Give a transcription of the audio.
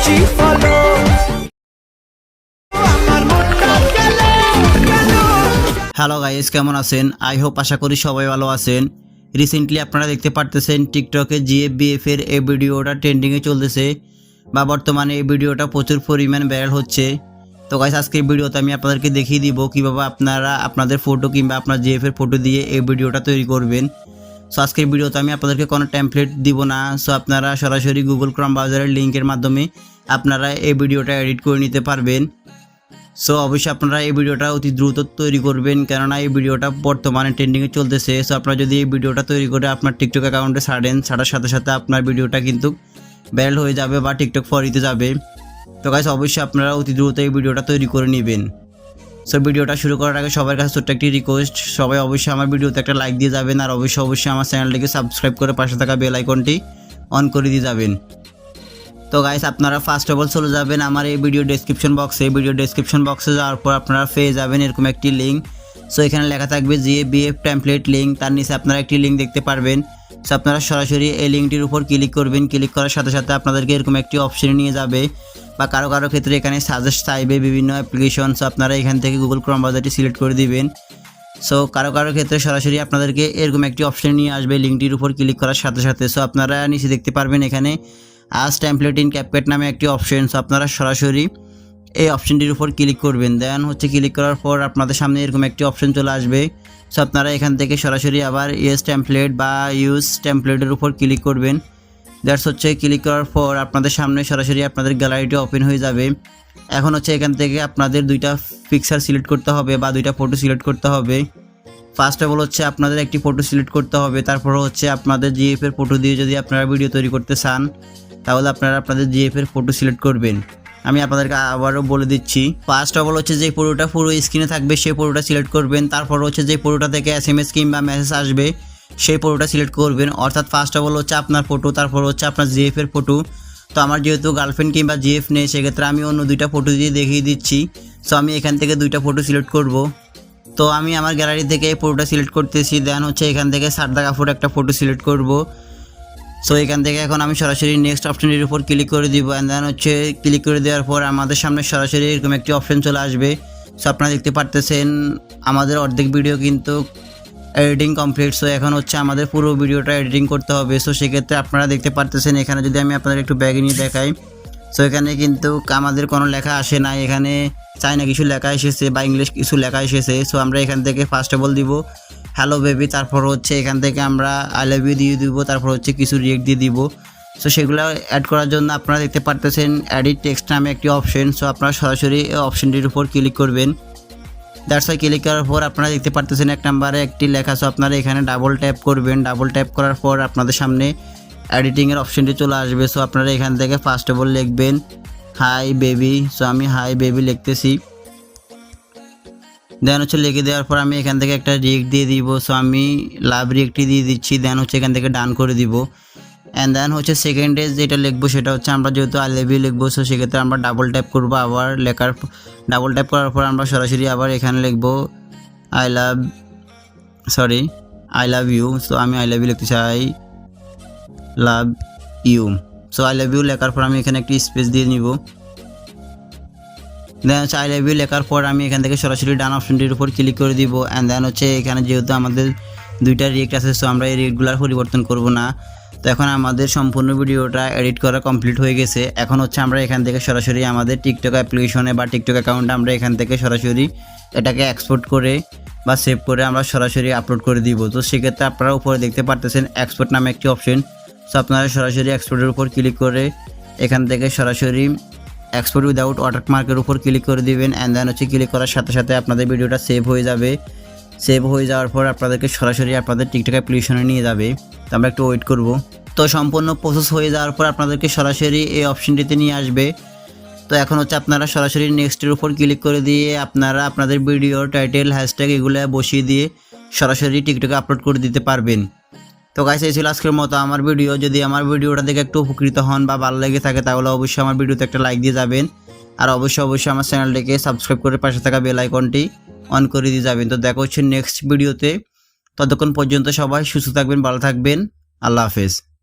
দিচ্ছি ফলো আমার মনটা গেল গেল। হ্যালো গাইস, কেমন আছেন? আই হোপ আশা করি সবাই ভালো আছেন। রিসেন্টলি আপনারা দেখতে পারতেছেন টিকটকে জিএফবিএফ এর এই ভিডিওটা ট্রেন্ডিংয়ে চলতেছে বা বর্তমানে এই ভিডিওটা প্রচুর পরিমাণ ভাইরাল হচ্ছে। তো গাইস, আজকের ভিডিওতে আমি আপনাদেরকে দেখিয়ে দিব কিভাবে আপনারা আপনাদের ফটো কিংবা আপনার জিএফ এর ফটো দিয়ে এই ভিডিওটা তৈরি করবেন। সো আজকের ভিডিওতে আমি আপনাদেরকে কোনো টেমপ্লেট দিব না। সো আপনারা সরাসরি গুগল ক্রোম ব্রাউজারের লিঙ্কের মাধ্যমে আপনারা এই ভিডিওটা এডিট করে নিতে পারবেন। সো অবশ্যই আপনারা এই ভিডিওটা অতি দ্রুত তৈরি করবেন, কেননা এই ভিডিওটা বর্তমানে ট্রেন্ডিংয়ে চলতেছে। সো আপনারা যদি এই ভিডিওটা তৈরি করে আপনার টিকটক অ্যাকাউন্টে ছাড়ার সাথে সাথে আপনার ভিডিওটা কিন্তু ভাইরাল হয়ে যাবে বা টিকটক ফরিতে যাবে। তো গাইস, অবশ্যই আপনারা অতি দ্রুত এই ভিডিওটা তৈরি করে নেবেন। সো ভিডিওটা শুরু করার আগে সবার কাছে ছোট্ট একটি রিকোয়েস্ট, সবাই অবশ্যই আমার ভিডিওতে একটা লাইক দিয়ে যাবেন আর অবশ্যই আমার চ্যানেলটিকে সাবস্ক্রাইব করে পাশে থাকা বেল আইকনটি অন করে দিয়ে যাবেন। তো গাইস, আপনারা ফার্স্ট অফ অল চলে যাবেন আমার এই ভিডিও ডেসক্রিপশন বক্সে যাওয়ার পর আপনারা পেয়ে যাবেন এরকম একটি লিঙ্ক। সো এখানে লেখা থাকবে জিএফবিএফ টেমপ্লেট লিঙ্ক, তার নিচে আপনারা একটি লিঙ্ক দেখতে পারবেন। সো আপনারা সরাসরি এই লিঙ্কটির উপর ক্লিক করবেন। ক্লিক করার সাথে সাথে আপনাদেরকে এরকম একটি অপশনে নিয়ে যাবে বা কারো ক্ষেত্রে এখানে সাজেস্ট চাইবে বিভিন্ন অ্যাপ্লিকেশন। সো আপনারা এখান থেকে গুগল ক্রোম ব্রাউজারটি সিলেক্ট করে দিবেন। সো কারো ক্ষেত্রে সরাসরি আপনাদেরকে এরকম একটি অপশন নিয়ে আসবে লিঙ্কটির উপর ক্লিক করার সাথে সাথে। সো আপনারা নিচে দেখতে পারবেন এখানে আজ টেমপ্লেট ইন ক্যাপকাট নামে একটি অপশন। সো আপনারা সরাসরি এই অপশনটির উপর ক্লিক করবেন। দেন ক্লিক করার পর আপনাদের সামনে এরকম একটি অপশন চলে আসবে। সো আপনারা এখান থেকে সরাসরি আবার ইউজ টেমপ্লেট বা ইউজ টেমপ্লেটের উপর ক্লিক করবেন। দ্যাটস ক্লিক করার পর আপনাদের সামনে সরাসরি আপনাদের গ্যালারিটি ওপেন হয়ে যাবে। এখন এখান থেকে আপনাদের দুইটা পিকচার সিলেক্ট করতে হবে বা দুইটা ফটো সিলেক্ট করতে হবে। ফার্স্ট অফ অল আপনাদের একটি ফটো সিলেক্ট করতে হবে, তারপর আপনাদের জিএফ এর ফটো দিয়ে যদি আপনারা ভিডিও তৈরি করতে চান তাহলে আপনারা আপনাদের জিএফ এর ফটো সিলেক্ট করবেন। আমি আপনাদেরকে আবারও বলে দিচ্ছি, ফার্স্ট অফ অল যে ফটোটা পুরো স্ক্রিনে থাকবে সেই ফটোটা সিলেক্ট করবেন। তারপর যে ফটোটা থেকে এসএমএস কিংবা মেসেজ আসবে সেই ফটোটা সিলেক্ট করবেন। অর্থাৎ ফার্স্ট অফ অল আপনার ফটো, তারপর আপনার জিএফ এর ফটো। তো আমার যেহেতু গার্লফ্রেন্ড কিংবা জিএফ নেই, সেক্ষেত্রে আমি অন্য দুইটা ফটো দিয়ে দেখিয়ে দিচ্ছি। সো আমি এখান থেকে দুইটা ফটো সিলেক্ট করব। তো আমি আমার গ্যালারি থেকে এই ফটোটা সিলেক্ট করতেছি। দেন এখান থেকে সারদা কাপড় একটা ফটো সিলেক্ট করব। সো এখান থেকে এখন আমি সরাসরি নেক্সট অপশনের উপর ক্লিক করে দিব। অ্যান্ড দেন ক্লিক করে দেওয়ার পর আমাদের সামনে সরাসরি এরকম একটি অপশন চলে আসবে। সো আপনারা দেখতে পারতেছেন আমাদের অর্ধেক ভিডিও কিন্তু এডিটিং কমপ্লিট। সো এখন আমাদের পুরো ভিডিওটা এডিটিং করতে হবে। সো সেক্ষেত্রে আপনারা দেখতে পারতেছেন এখানে যদি আমি আপনাদের একটু ব্যাগ নিয়ে দেখাই, সো এখানে কিন্তু আমাদের কোনো লেখা আসে না, এখানে চাইনা কিছু লেখা এসেছে বা ইংলিশ কিছু লেখা এসেছে। সো আমরা এখান থেকে ফার্স্ট অফ অল দিব হ্যালো বেবি, তারপর এখান থেকে আমরা আই লাভ ইউ দিয়ে দিব, তারপর কিছু রিয়েক্ট দিয়ে দিব। সো সেগুলো অ্যাড করার জন্য আপনারা দেখতে পারতেছেন এডিট টেক্সট নামে একটি অপশন। সো আপনারা সরাসরি এই অপশনটির উপর ক্লিক করবেন। দ্যাটস ক্লিক করার পর আপনারা দেখতে পারতেছেন এক নম্বরে একটি লেখা। সো আপনারা এখানে ডাবল ট্যাপ করবেন। ডাবল ট্যাপ করার পর আপনাদের সামনে এডিটিংয়ের অপশনটি চলে আসবে। সো আপনারা এখান থেকে ফার্স্ট অফ অল লিখবেন হাই বেবি। সো আমি হাই বেবি লিখতেছি। দেন লিখে দেওয়ার পর আমি এখান থেকে একটা রিয়েক্ট দিয়ে দিব। সো আমি লাভ রিয়েক্টটি দিয়ে দিচ্ছি। দেন এখান থেকে ডান করে দিব। অ্যান্ড দেন সেকেন্ডে যেটা লিখবো সেটা আমরা যেহেতু আই লাভ ইউ লিখবো, সো সেক্ষেত্রে আমরা ডাবল ট্যাপ করবো। আবার ডাবল ট্যাপ করার পর আমরা সরাসরি আবার এখানে লিখবো আই লাভ ইউ। সো আমি আই লাভ ইউ লিখতে চাই, love you. So I love you লেখার পর আমি এখানে একটি স্পেস দিয়ে নিব। দেন আই লাভ ইউ লেখার পর আমি এখান থেকে সরাসরি ডান অপশনটির উপর ক্লিক করে দিব। অ্যান্ড দেন এখানে যেহেতু আমাদের দুইটা রিয়েক্ট আছে, সো আমরা এই রিয়েক্টগুলোর পরিবর্তন করব না। তো এখন আমাদের সম্পূর্ণ ভিডিওটা এডিট করা কমপ্লিট হয়ে গেছে। এখন আমরা এখান থেকে সরাসরি আমাদের টিকটক অ্যাপ্লিকেশনে বা টিকটক অ্যাকাউন্টে আমরা এখান থেকে সরাসরি এটাকে এক্সপোর্ট করে বা সেভ করে আমরা সরাসরি আপলোড করে দিব। তো সেক্ষেত্রে আপনারা উপরে দেখতে পারতেছেন এক্সপোর্ট নামে একটি অপশন। সো আপনারা সরাসরি এক্সপোর্টের উপর ক্লিক করে এখান থেকে সরাসরি এক্সপোর্ট উইদাউট ওয়াটারমার্কের উপর ক্লিক করে দিবেন। অ্যান্ড দেন ক্লিক করার সাথে সাথে আপনাদের ভিডিওটা সেভ হয়ে যাবে। সেভ হয়ে যাওয়ার পর আপনাদেরকে সরাসরি আপনাদের টিকটক অ্যাপ্লিকেশনে নিয়ে যাবে। তো আমরা একটু ওয়েট করব। তো সম্পূর্ণ প্রসেস হয়ে যাওয়ার পর আপনাদেরকে সরাসরি এই অপশনটিতে নিয়ে আসবে। তো এখন আপনারা সরাসরি নেক্সটের উপর ক্লিক করে দিয়ে আপনারা আপনাদের ভিডিও টাইটেল হ্যাশট্যাগ এগুলো বসিয়ে দিয়ে সরাসরি টিকটকে আপলোড করে দিতে পারবেন। তো গাইস, এই ছিল আজকের মতো আমার ভিডিও। যদি আমার ভিডিওটা দেখে একটু উপকৃত হন বা ভালো লেগে থাকে তাহলে অবশ্যই আমার ভিডিওতে একটা লাইক দিয়ে যাবেন আর অবশ্যই আমার চ্যানেলটিকে সাবস্ক্রাইব করে পাশে থাকা বেল আইকনটি অন করে দিয়ে যাবেন। তো দেখা হচ্ছে নেক্সট ভিডিওতে। ততক্ষণ পর্যন্ত সবাই সুস্থ থাকবেন, ভালো থাকবেন। আল্লাহ হাফেজ।